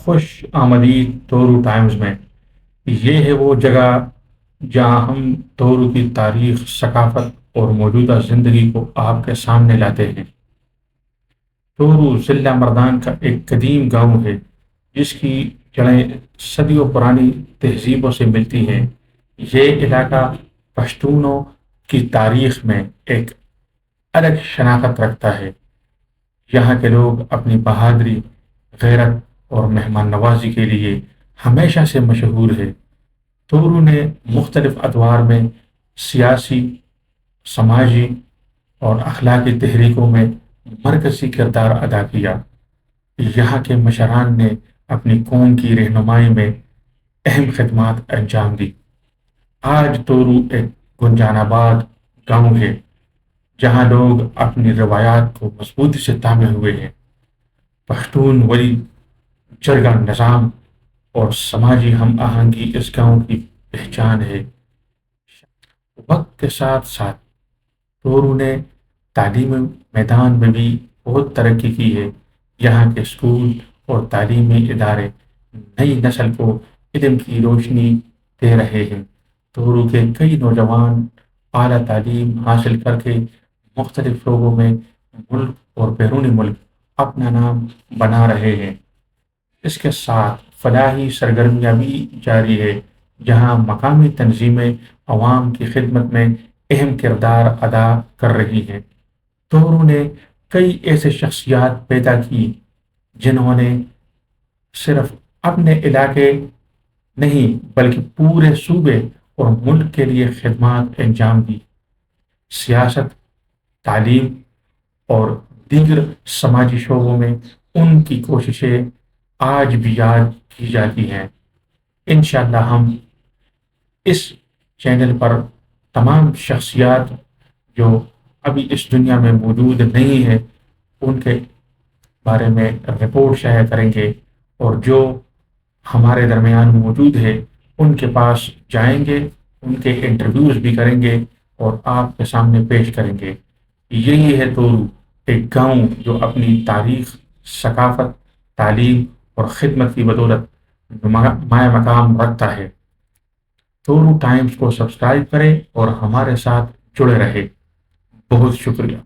خوش آمدید تورو ٹائمز میں۔ یہ ہے وہ جگہ جہاں ہم تورو کی تاریخ، ثقافت اور موجودہ زندگی کو آپ کے سامنے لاتے ہیں۔ تورو ضلع مردان کا ایک قدیم گاؤں ہے جس کی جڑیں صدیوں پرانی تہذیبوں سے ملتی ہیں۔ یہ علاقہ پشتونوں کی تاریخ میں ایک الگ شناخت رکھتا ہے۔ یہاں کے لوگ اپنی بہادری، غیرت اور مہمان نوازی کے لیے ہمیشہ سے مشہور ہے۔ تورو نے مختلف ادوار میں سیاسی، سماجی اور اخلاقی تحریکوں میں مرکزی کردار ادا کیا۔ یہاں کے مشران نے اپنی قوم کی رہنمائی میں اہم خدمات انجام دی۔ آج تورو ایک گنجان آباد گاؤں ہے جہاں لوگ اپنی روایات کو مضبوطی سے تھامے ہوئے ہیں۔ پختون ولی، جرگہ نظام اور سماجی ہم آہنگی اس گاؤں کی پہچان ہے۔ وقت کے ساتھ ساتھ تورو نے تعلیمی میدان میں بھی بہت ترقی کی ہے۔ یہاں کے اسکول اور تعلیمی ادارے نئی نسل کو علم کی روشنی دے رہے ہیں۔ تورو کے کئی نوجوان اعلیٰ تعلیم حاصل کر کے مختلف شعبوں میں ملک اور بیرون ملک اپنا نام بنا رہے ہیں۔ اس کے ساتھ فلاحی سرگرمیاں بھی جاری ہے جہاں مقامی تنظیمیں عوام کی خدمت میں اہم کردار ادا کر رہی ہیں۔ تورو نے کئی ایسے شخصیات پیدا کی جنہوں نے صرف اپنے علاقے نہیں بلکہ پورے صوبے اور ملک کے لیے خدمات انجام دی۔ سیاست، تعلیم اور دیگر سماجی شعبوں میں ان کی کوششیں آج بھی یاد کی جاتی ہیں۔ انشاءاللہ ہم اس چینل پر تمام شخصیات جو ابھی اس دنیا میں موجود نہیں ہیں ان کے بارے میں رپورٹ شائع کریں گے، اور جو ہمارے درمیان موجود ہے ان کے پاس جائیں گے، ان کے انٹرویوز بھی کریں گے اور آپ کے سامنے پیش کریں گے۔ یہی ہے تورو، ایک گاؤں جو اپنی تاریخ، ثقافت، تعلیم اور خدمت کی بدولت مائع مقام رکھتا ہے۔ تورو ٹائمز کو سبسکرائب کریں اور ہمارے ساتھ جڑے رہے۔ بہت شکریہ۔